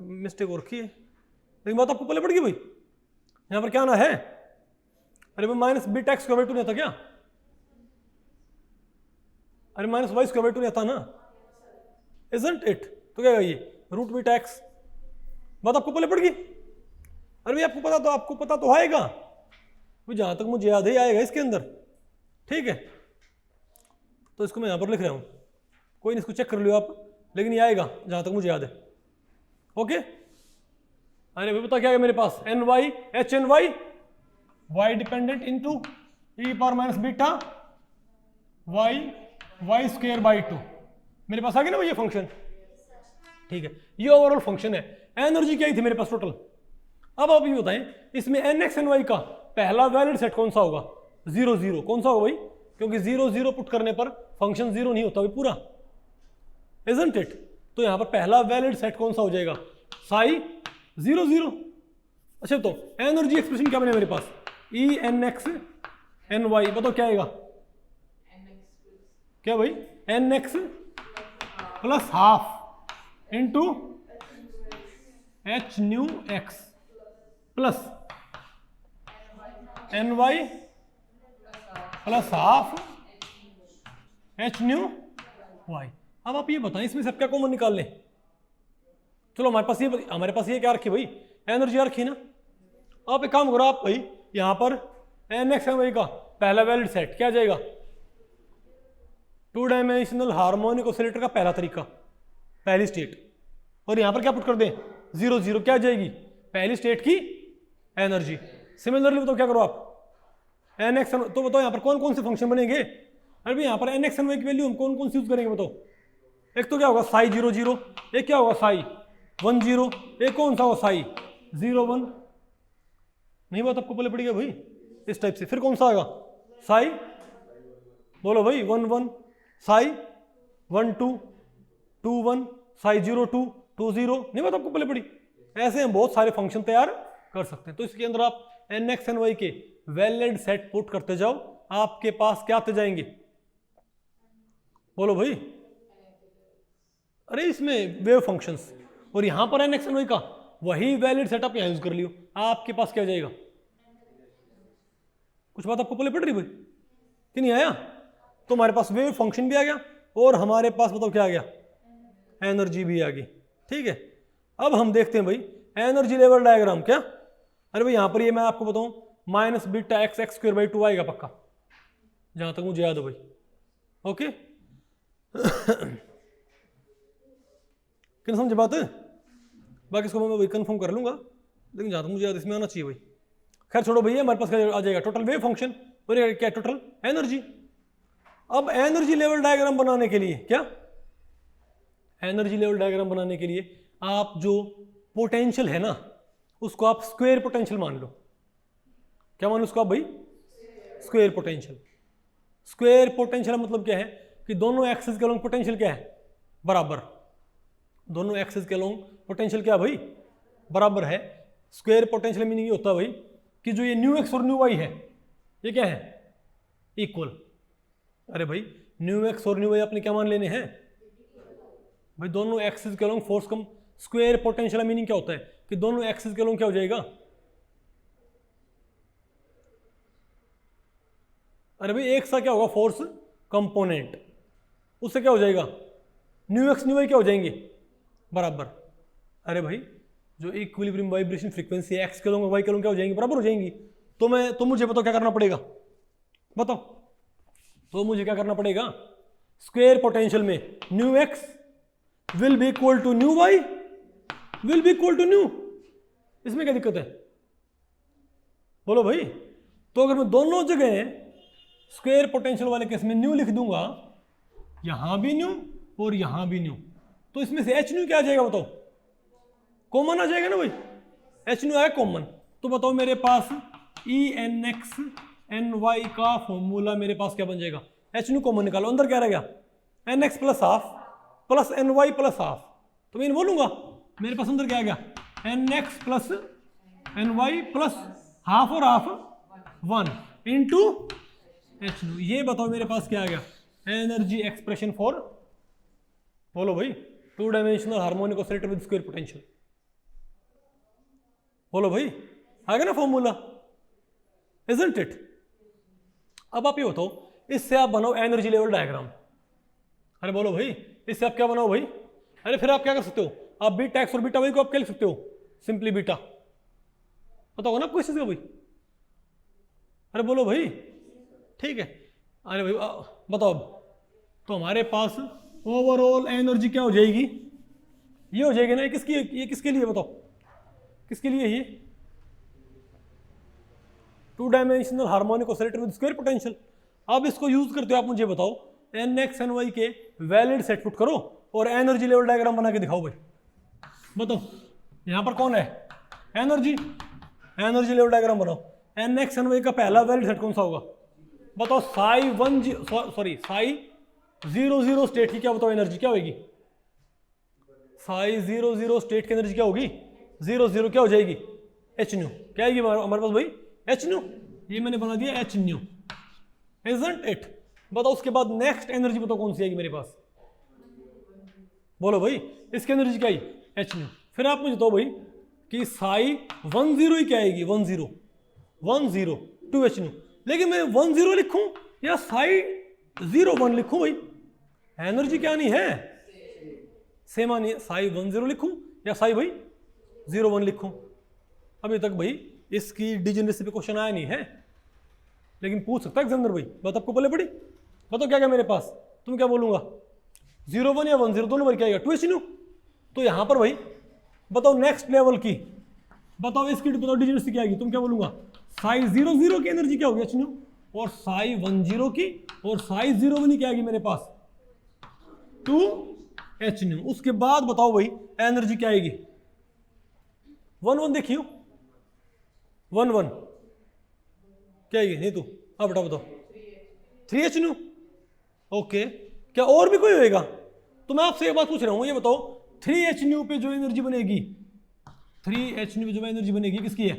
[SPEAKER 1] मिस्टेक हो रखी है, लेकिन बात आपको पहले पड़ गई भाई। यहाँ पर क्या ना है? अरे भाई minus beta x square by 2 नहीं आता क्या? अरे माइनस वाई स्क्वायर बाई 2 नहीं आता ना? Isn't it? तो क्या ये रूट बीटा एक्स, बात आपको पहले पड़ गई। अरे भाई आपको पता तो आएगा भाई, जहां तक मुझे याद है आएगा इसके अंदर, ठीक है? तो इसको मैं यहां पर लिख रहा हूं, कोई नहीं इसको चेक कर लियो आप, लेकिन ये आएगा जहां तक मुझे याद है। ओके? अरे भाई पता क्या है मेरे पास? N y h n y y dependent into E power minus beta y y square by 2 मेरे पास आ गया ना भाई ये फंक्शन, ठीक है? ये ओवरऑल फंक्शन है। एनर्जी क्या आई थी मेरे पास टोटल? अब आप ये बताएं इसमें एन एक्स एन वाई का पहला वैलिड सेट कौन सा होगा? 0 0। कौन सा होगा भाई? क्योंकि 0 0 पुट करने पर फंक्शन 0 नहीं होता भाई पूरा, इजंट इट? तो यहां पर पहला वैलिड सेट कौन सा हो जाएगा? साई 0 0। अच्छा तो एनर्जी एक्सप्रेशन क्या बने मेरे पास? E n x n y. बताओ क्या आएगा? क्या भाई? N x plus half into h nu x plus n y plus half h nu y. अब आप ये बताएं इसमें सब क्या कॉमन निकाल लें? चलो हमारे पास ये क्या रखी भाई? एनर्जी रखी ना। आप एक काम करो, आप भाई यहां पर एन एक्स एन वाई का पहला वैलिड सेट क्या आ जाएगा? 2 डायमेंशनल हार्मोनिक ऑसिलेटर का पहला तरीका, पहली स्टेट। और यहां पर क्या पुट कर दें? 0 0। क्या आ जाएगी? पहली स्टेट की एनर्जी। सिमिलरली बताओ क्या करो आप? एन एक्स, तो बताओ यहाँ पर कौन कौन से फंक्शन बनेंगे? अरे भाई यहाँ पर एन एक्स एन वाई की वैल्यू हम कौन कौन सी यूज करेंगे बताओ? एक तो क्या होगा? साई 0 0। एक क्या होगा? साई 1 0। एक कौन सा होगा? साई 0 1। नहीं बात आपको पहले पड़ी है भाई इस टाइप से। फिर कौन सा आएगा? साई, बोलो भाई 1 1, साई 1 2 2 1, साई 0 2 2 0। नहीं बात आपको पहले पड़ी? ऐसे हम बहुत सारे फंक्शन तैयार कर सकते हैं। तो इसके अंदर आप एन एक्स एन वाई के वैलिड सेट पुट करते जाओ, आपके पास क्या आते जाएंगे? बोलो भाई। अरे इसमें वेव फंक्शंस, और यहां पर एन एक्स एन वाई का वही वैलिड सेटअप यहाँ यूज कर लियो, आपके पास क्या जाएगा? कुछ बात आपको पहले पड़ रही भाई कि नहीं आया? तो हमारे पास वेव फंक्शन भी आ गया और हमारे पास बताओ क्या आ गया? एनर्जी भी आ गई। ठीक है, अब हम देखते हैं भाई एनर्जी लेवल डायग्राम। क्या? अरे भाई यहाँ पर ये मैं आपको बताऊं minus beta x x square by 2 आएगा पक्का, जहां तक मुझे याद हो भाई। ओके क्या समझे बात? बाकी इसको मैं भाई कंफर्म कर लूंगा, लेकिन जहां तक मुझे याद इसमें आना चाहिए भाई। खैर छोड़ो भैया, हमारे पास क्या आ जाएगा? टोटल वेव फंक्शन और ये क्या? Total energy. अब एनर्जी लेवल डायग्राम बनाने के लिए क्या? एनर्जी लेवल डायग्राम बनाने के लिए आप जो पोटेंशियल है ना उसको आप स्क्वायर पोटेंशियल मान लो। क्या मान लो उसको आप भाई? Square potential. स्क्वायर पोटेंशियल मतलब क्या है कि दोनों एक्सिस के अलोंग पोटेंशियल क्या है? बराबर। दोनों एक्सिस के अलोंग पोटेंशियल क्या भाई? बराबर है। स्क्वायर पोटेंशियल मीनिंग ये होता है भाई कि जो ये न्यू एक्स और न्यू वाई है ये क्या है? इक्वल। अरे भाई न्यू एक्स और न्यू वाई अपने क्या मान लेने हैं भाई? दोनों एक्सिस के अलोंग फोर्स कम। स्क्वायर पोटेंशियल मीनिंग क्या होता है कि दोनों एक्सिस के अलोंग क्या हो जाएगा? अरे भाई एक सा क्या होगा? Force component. उससे क्या हो जाएगा? न्यू एक्स न्यू वाई क्या हो जाएंगे? बराबर। अरे भाई जो इक्विलिब्रियम वाइब्रेशन फ्रीक्वेंसी एक्स के अलोंग वाई के अलोंग क्या हो जाएंगी? बराबर हो जाएंगी। तो मुझे बताओ क्या करना पड़ेगा? बताओ तो मुझे क्या करना पड़ेगा? स्क्वायर पोटेंशियल में nu x will be equal to nu y will be equal to nu. इसमें क्या दिक्कत है? बोलो भाई। तो अगर मैं दोनों जगह स्क्वायर पोटेंशियल वाले केस में न्यू लिख दूंगा, यहां भी न्यू और यहां भी न्यू, तो इसमें से एच न्यू क्या आ जाएगा? बताओ कॉमन आ जाएगा ना भाई। एच न्यू आया कॉमन, तो बताओ मेरे पास E n x n y का फॉर्मूला मेरे पास क्या बन जाएगा? एच न्यू कॉमन निकालो, अंदर क्या रह गया? N x plus half plus n y plus half. तो मैं बोलूंगा मेरे पास अंदर क्या आ गया? N x plus n y plus half और हाफ 1 इंटू एच न्यू। ये बताओ मेरे पास क्या आ गया? एनर्जी एक्सप्रेशन फॉर, बोलो भाई, 2 dimensional harmonic oscillator with square potential. बोलो भाई, आ गया ना फॉर्मूला? Isn't it? अब आप ये बताओ इससे आप बनाओ एनर्जी लेवल डायग्राम। अरे बोलो भाई, इससे आप क्या बनाओ भाई? अरे फिर आप क्या कर सकते हो? आप बीटा एक्स और बीटा वाई को आप क्या लिख सकते हो? Simply beta. पता होगा ना आपको इस चीज का भाई? अरे बोलो भाई, ठीक है। अरे भाई बताओ, अब तो हमारे पास ओवरऑल एनर्जी क्या हो जाएगी? ये हो जाएगी ना। ये किसके लिए बताओ? किसके लिए? ये 2 dimensional harmonic oscillator with square potential. अब इसको यूज करते हो आप मुझे बताओ, एन एक्स एन वाई के वैलिड सेट पुट करो और एनर्जी लेवल डायग्राम बना के दिखाओ भाई। बताओ यहां पर कौन है? एनर्जी। एनर्जी लेवल डायग्राम बनाओ। एन एक्स एन वाई का पहला वैलिड सेट कौन सा होगा? बताओ साई 0 स्टेट की क्या बताओ एनर्जी क्या होगी? साई 0 स्टेट की एनर्जी क्या होगी? 0 क्या हो जाएगी? H new. क्या आएगी हमारे पास भाई? H nu. ये मैंने बना दिया एच न्यू। Isn't it? बताओ उसके बाद नेक्स्ट एनर्जी बताओ कौन सी आएगी मेरे पास? बोलो भाई, इसकी एनर्जी क्या आई? H new. फिर आप मुझे बताओ भाई कि साई 10 ही क्या आएगी? 10 2 एच न्यू। लेकिन मैं 10 लिखूं या साई 01 लिखूं भाई? एनर्जी क्या नहीं है? सेम आनी है। साई 10 लिखूं या साई भाई 01 लिखूं? अभी तक भाई इसकी डिजेनरेसी पे क्वेश्चन आया नहीं है, लेकिन पूछ सकता है एग्जामिनर भाई। बात आपको पहले पड़ी? बताओ क्या क्या मेरे पास? तुम क्या बोलूंगा? 01 या 10 दोनों बार क्या आएगा? 2 एच न्यू। तो यहां पर भाई बताओ नेक्स्ट लेवल की, बताओ इसकी बताओ डिजेनरेसी क्या आएगी? तुम क्या बोलूंगा? साई 00 की एनर्जी क्या होगी? H new. और साई 10 की और साई 01 क्या आएगी मेरे पास? 2 एच न्यू। उसके बाद बताओ भाई एनर्जी क्या आएगी? 1 देखियो 1 क्या आएगी? नहीं तू अब बताओ 3 एच न्यू। ओके, क्या और भी कोई होएगा? तो मैं आपसे एक बात पूछ रहा हूं, ये बताओ 3 एच न्यू पे जो एनर्जी बनेगी, 3 एच न्यू पे जो एनर्जी बनेगी किसकी है?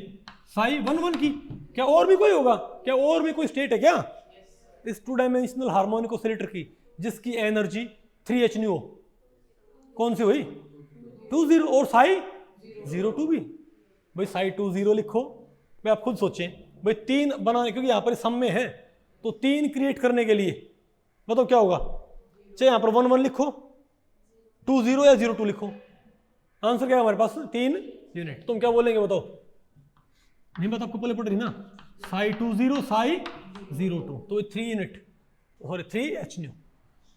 [SPEAKER 1] साई 11 की। क्या और भी कोई होगा? क्या और भी कोई स्टेट है क्या इस 2 डायमेंशनल हार्मोनिक ऑसिलेटर की जिसकी एनर्जी 3 एच न्यू हो? कौन सी हुई? 20 और साई 02 भी भाई, साई 2 0 लिखो भाई, आप खुद सोचें भाई 3 बनाने, क्योंकि यहाँ पर सम में है तो 3 क्रिएट करने के लिए बताओ क्या होगा, चाहे यहाँ पर 1 1 लिखो, 2 0 या 0 2 लिखो, आंसर क्या है हमारे पास 3 यूनिट। तुम क्या बोलेंगे बताओ, नहीं बात आपको पहले पड़ रही ना, साई 2 0 साई 0 2, तो 3 यूनिट और 3 h न्यू।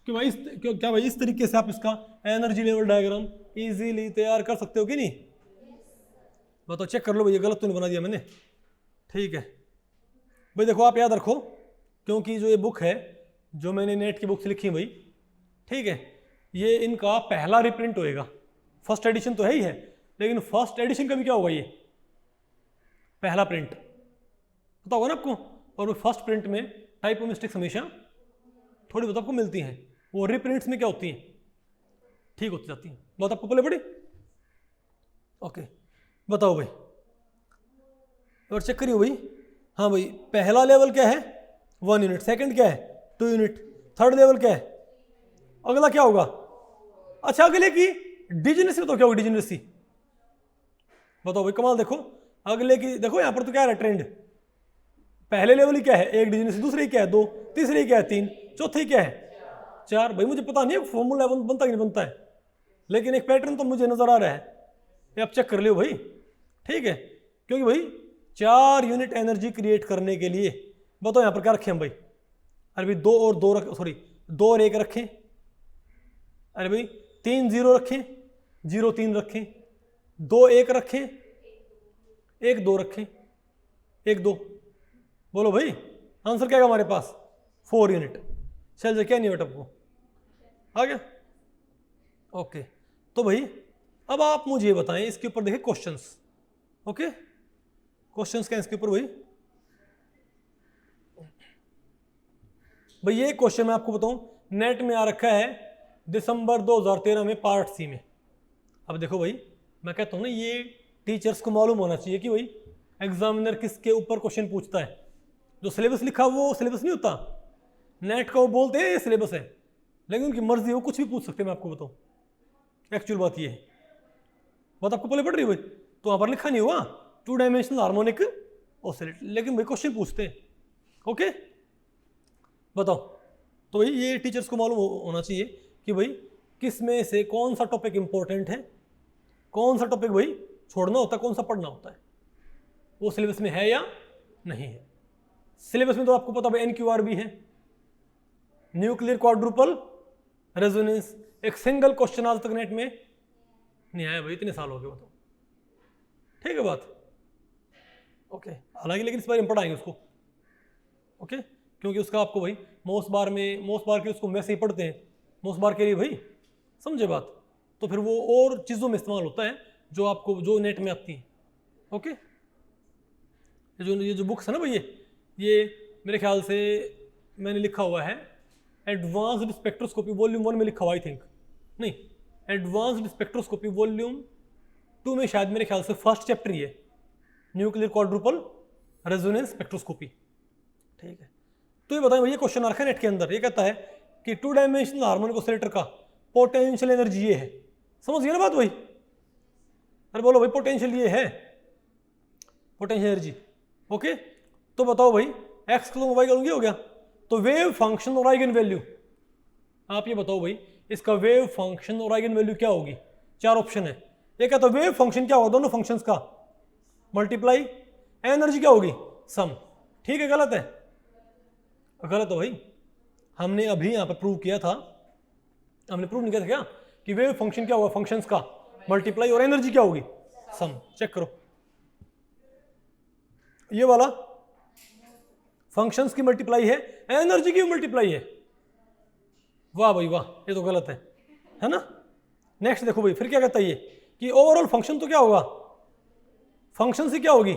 [SPEAKER 1] कि भाई क्या भाई इस तरीके से आप इसका एनर्जी लेवल डायग्राम इजीली तैयार कर सकते हो कि नहीं, बताओ चेक कर लो भाई, ये गलत तो नहीं बना दिया मैंने, ठीक है भाई। देखो आप याद रखो, क्योंकि जो ये बुक है जो मैंने नेट की बुक से लिखी है भाई, ठीक है, ये इनका पहला रिप्रिंट होएगा, फर्स्ट एडिशन तो है ही है, लेकिन फर्स्ट एडिशन का भी क्या होगा, ये पहला प्रिंट पता होगा ना आपको। और फर्स्ट प्रिंट में टाइपो मिस्टेक्स हमेशा थोड़ी बहुत आपको मिलती हैं, वो रिप्रिंट्स में क्या होती हैं, ठीक होती जाती हैं, बात आपको पहले पड़ी। ओके बताओ भाई, और चेक करियो भाई, हाँ भाई पहला लेवल क्या है 1 यूनिट, सेकंड क्या है 2 यूनिट, थर्ड लेवल क्या है, अगला क्या होगा, अच्छा अगले की डिजेनरेसी बताओ क्या होगी, डिजेनरेसी बताओ भाई, कमाल। देखो अगले की, देखो यहां पर तो क्या है ट्रेंड, पहले लेवल ही क्या है 1 डिजेनरेसी, दूसरी क्या है 2, तीसरी क्या है 3, चौथी क्या है 4। भाई मुझे पता नहीं फॉर्मूला बनता कि नहीं बनता है, लेकिन एक पैटर्न तो मुझे नजर आ रहा है, ये आप चेक कर लियो भाई, ठीक है। क्योंकि भाई 4 यूनिट एनर्जी क्रिएट करने के लिए बताओ यहां पर क्या रखें हम भाई, अरे भाई 2 और 2 रखें, सॉरी 2 और 1 रखें, अरे भाई 3 0 रखें, 0 3 रखें, 2 1 रखें, 1 2 रखें, 1 2, बोलो भाई आंसर क्या है हमारे पास 4 यूनिट। चल जाए क्या नहीं बेटा आपको आ गया, ओके। तो भाई अब आप मुझे ये बताएं, इसके ऊपर देखिए क्वेश्चंस, ओके क्वेश्चंस क्या है इसके ऊपर भाई ये क्वेश्चन मैं आपको बताऊं नेट में आ रखा है दिसंबर 2013 में पार्ट सी में। अब देखो भाई मैं कहता हूं ना, ये टीचर्स को मालूम होना चाहिए कि भाई एग्जामिनर किसके ऊपर क्वेश्चन पूछता है, जो सिलेबस लिखा वो सिलेबस नहीं होता, नेट का वो बोलते हैं ये सिलेबस है, लेकिन उनकी मर्जी वो कुछ भी पूछ सकते हैं, मैं आपको बताऊं एक्चुअल बात ये है, बात आपको पहले पड़ रही है भाई। तो वहां पर लिखा नहीं हुआ 2 डायमेंशनल हार्मोनिक ऑसिलेटर, लेकिन भाई क्वेश्चन पूछते हैं, ओके बताओ। तो भाई ये टीचर्स को मालूम होना चाहिए कि भाई किस में से कौन सा टॉपिक इंपॉर्टेंट है, कौन सा टॉपिक भाई छोड़ना होता है, कौन सा पढ़ना होता है, वो सिलेबस में है या नहीं है। सिलेबस में तो आपको पता भाई NQR भी है, न्यूक्लियर क्वाड्रुपल रेजोनेंस, एक सिंगल क्वेश्चन आज तक नेट में नहीं आया भाई, इतने साल हो गए बताओ, ठीक है बात, ओके। हालांकि लेकिन इस बार हम पढ़ाएंगे उसको, ओके क्योंकि उसका आपको भाई मोस्ट बार के उसको वैसे ही पढ़ते हैं, मोस्ट बार के लिए भाई समझे बात, तो फिर वो और चीज़ों में इस्तेमाल होता है जो आपको जो नेट में आती है, ओके। ये जो बुक्स है ना भाई, ये मेरे ख्याल से मैंने लिखा हुआ है एडवांस्ड स्पेक्ट्रोस्कोपी वॉल्यूम 1 में लिखा हुआ, आई थिंक नहीं एडवांस्ड स्पेक्ट्रोस्कोपी वॉल्यूम 2 में शायद मेरे ख्याल से फर्स्ट चैप्टर ही है, न्यूक्लियर क्वाड्रुपल रेजोनेंस स्पेक्ट्रोस्कोपी, ठीक है। तो ये बताएं भैया क्वेश्चन आ रखा है नेट के अंदर, ये कहता है कि 2 डायमेंशनल हार्मोनिक ऑसिलेटर का पोटेंशियल एनर्जी ये है, समझ गए ना बात भाई, अरे बोलो भाई पोटेंशियल ये है, पोटेंशियल एनर्जी, ओके। तो बताओ भाई एक्स करूँगा वाई करूँगी हो गया, तो वेव फंक्शन और आइगन वैल्यू, आप ये बताओ भाई इसका वेव फंक्शन और आइगन वैल्यू क्या होगी, 4 ऑप्शन है, एक है तो वेव फंक्शन क्या होगा दोनों फंक्शंस का मल्टीप्लाई, एनर्जी क्या होगी सम, ठीक है गलत है, गलत है भाई, हमने अभी यहाँ पर प्रूव किया था, हमने प्रूव नहीं किया था क्या कि वेव फंक्शन क्या होगा फंक्शंस का मल्टीप्लाई और एनर्जी क्या होगी सम, चेक करो ये वाला फंक्शंस की मल्टीप्लाई है, एनर्जी की मल्टीप्लाई है, वाह भाई वाह, ये तो गलत है ना। नेक्स्ट देखो भाई फिर क्या कहता है ये कि ओवरऑल फंक्शन तो क्या होगा, फंक्शन से क्या होगी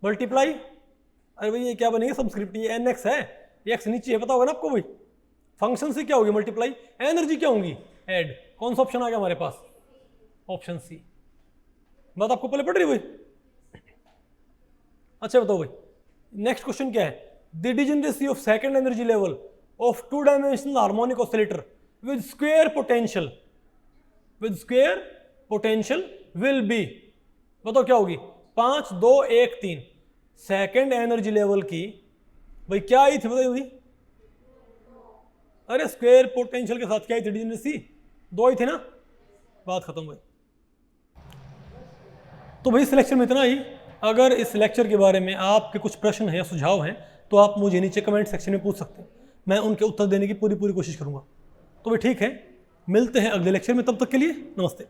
[SPEAKER 1] मल्टीप्लाई, अरे भाई ये क्या बनेगी सबस्क्रिप्ट, ये NX है, ये X नीचे है, पता होगा ना आपको भाई, फंक्शन से क्या होगी मल्टीप्लाई, एनर्जी क्या होगी ऐड, कौन सा ऑप्शन आ गया हमारे पास ऑप्शन सी, बात आपको पहले पड़ रही भाई। अच्छा बताओ भाई नेक्स्ट क्वेश्चन क्या है, the degeneracy of second energy level of 2 dimensional harmonic oscillator with square potential will be बताओ क्या होगी? 5 2 1 3। सेकेंड एनर्जी लेवल की भाई क्या आई थी बताइए भाई? अरे स्क्वायर पोटेंशियल के साथ क्या आई थी डिजेनरेसी? 2 आई थी ना, बात खत्म भाई। तो भाई इस लेक्चर में इतना ही। अगर इस लेक्चर के बारे में आपके कुछ प्रश्न हैं या सुझाव हैं तो आप मुझे नीचे कमेंट सेक्शन में पूछ सकते हैं, मैं उनके उत्तर देने की पूरी कोशिश करूंगा। तो भाई ठीक है, मिलते हैं अगले लेक्चर में, तब तक के लिए नमस्ते।